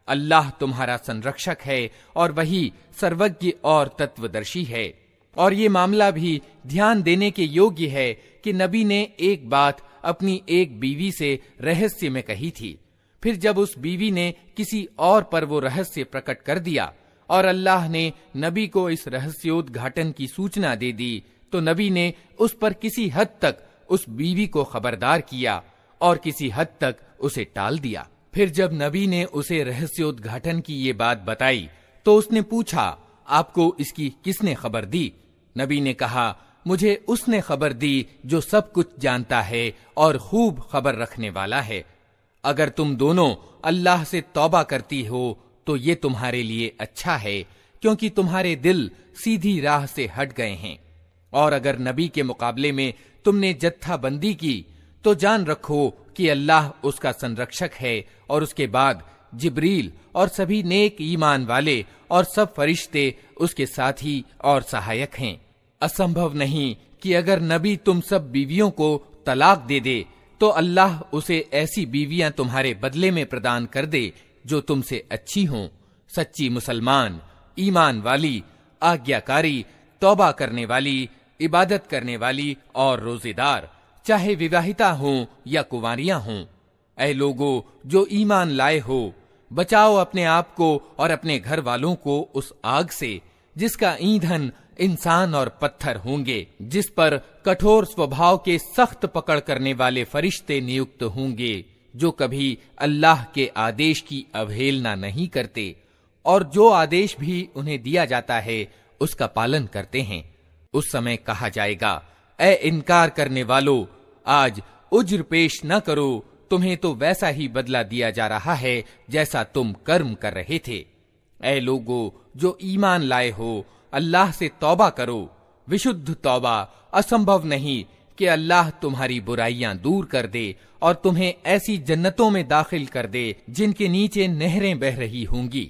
अल्लाह तुम्हारा संरक्षक है और वही सर्वज्ञ और तत्वदर्शी है। और ये मामला भी ध्यान देने के योग्य है कि नबी ने एक बात अपनी एक बीवी से रहस्य में कही थी, फिर जब उस बीवी ने किसी और पर वो रहस्य प्रकट कर दिया और अल्लाह ने नबी को इस रहस्योद्घाटन की सूचना दे दी, तो नबी ने उस पर किसी हद तक उस बीवी को खबरदार किया और किसी हद तक उसे टाल दिया। फिर जब नबी ने उसे रहस्योद्घाटन की ये बात बताई तो उसने पूछा, आपको इसकी किसने खबर दी? नबी ने कहा, मुझे उसने खबर दी जो सब कुछ जानता है और खूब खबर रखने वाला है। अगर तुम दोनों अल्लाह से तौबा करती हो तो ये तुम्हारे लिए अच्छा है, क्योंकि तुम्हारे दिल सीधी राह से हट गए हैं। और अगर नबी के मुकाबले में तुमने जत्थाबंदी की तो जान रखो कि अल्लाह उसका संरक्षक है, और उसके बाद जिब्रील और सभी नेक ईमान वाले और सब फरिश्ते उसके साथी और सहायक हैं। असंभव नहीं कि अगर नबी तुम सब बीवियों को तलाक दे दे तो अल्लाह उसे ऐसी बीवियां तुम्हारे बदले में प्रदान कर दे जो तुमसे अच्छी हों, सच्ची मुसलमान, ईमान वाली, आज्ञाकारी, तौबा करने वाली, इबादत करने वाली और रोजेदार, चाहे विवाहिता हों या कुंवारियां हों। ऐ लोगों जो ईमान लाए हो, बचाओ अपने आप को और अपने घर वालों को उस आग से जिसका ईंधन इंसान और पत्थर होंगे, जिस पर कठोर स्वभाव के सख्त पकड़ करने वाले फरिश्ते नियुक्त होंगे, जो कभी अल्लाह के आदेश की अवहेलना नहीं करते और जो आदेश भी उन्हें दिया जाता है उसका पालन करते हैं। उस समय कहा जाएगा, ऐ इनकार करने वालों, आज उज्र पेश न करो, तुम्हें तो वैसा ही बदला दिया जा रहा है जैसा तुम कर्म कर रहे थे। ऐ लोगों जो ईमान लाए हो, अल्लाह से तौबा करो, विशुद्ध तौबा। असंभव नहीं कि अल्लाह तुम्हारी बुराइयां दूर कर दे और तुम्हें ऐसी जन्नतों में दाखिल कर दे जिनके नीचे नहरें बह रही होंगी।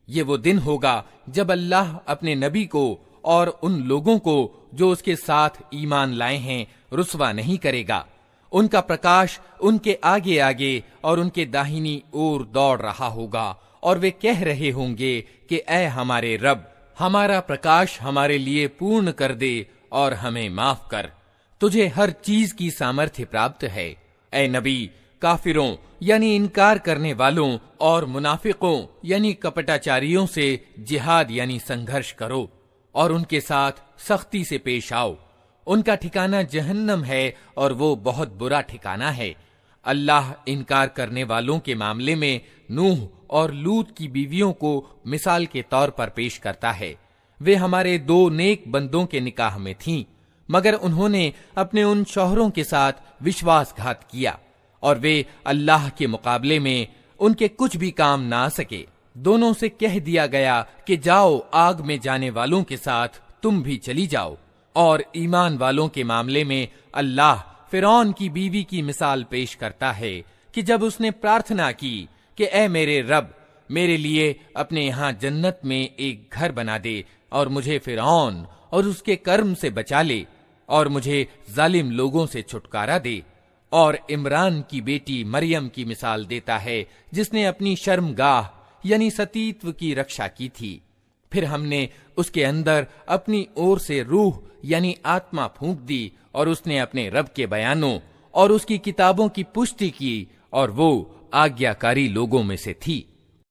ये वो दिन होगा जब अल्लाह अपने नबी को और उन लोगों को जो उसके साथ ईमान लाए हैं रुस्वा नहीं करेगा। उनका प्रकाश उनके आगे आगे और उनके दाहिनी ओर दौड़ रहा होगा और वे कह रहे होंगे कि ऐ हमारे रब, हमारा प्रकाश हमारे लिए पूर्ण कर दे और हमें माफ कर। तुझे हर चीज की सामर्थ्य प्राप्त है। ऐ नबी, काफिरों यानी इनकार करने वालों और मुनाफिकों यानी कपटाचारियों से जिहाद यानी संघर्ष करो और उनके साथ सख्ती से पेश आओ। उनका ठिकाना जहन्नम है और वो बहुत बुरा ठिकाना है। अल्लाह इनकार करने वालों के मामले में नूह और लूत की बीवियों को मिसाल के तौर पर पेश करता है। वे हमारे 2 नेक बंदों के निकाह में थीं, मगर उन्होंने अपने उन शौहरों के साथ विश्वासघात किया और वे अल्लाह के मुकाबले में उनके कुछ भी काम ना आ सके। दोनों से कह दिया गया कि जाओ, आग में जाने वालों के साथ तुम भी चली जाओ। और ईमान वालों के मामले में अल्लाह फिरौन की बीवी की मिसाल पेश करता है कि जब उसने प्रार्थना की कि ऐ मेरे रब, मेरे लिए अपने यहाँ जन्नत में एक घर बना दे और मुझे फिरौन और उसके कर्म से बचा ले और मुझे जालिम लोगों से छुटकारा दे। और इमरान की बेटी मरियम की मिसाल देता है जिसने अपनी शर्मगाह यानी सतीत्व की रक्षा की थी। फिर हमने उसके अंदर अपनी ओर से रूह यानी आत्मा फूंक दी और उसने अपने रब के बयानों और उसकी किताबों की पुष्टि की और वो आज्ञाकारी लोगों में से थी।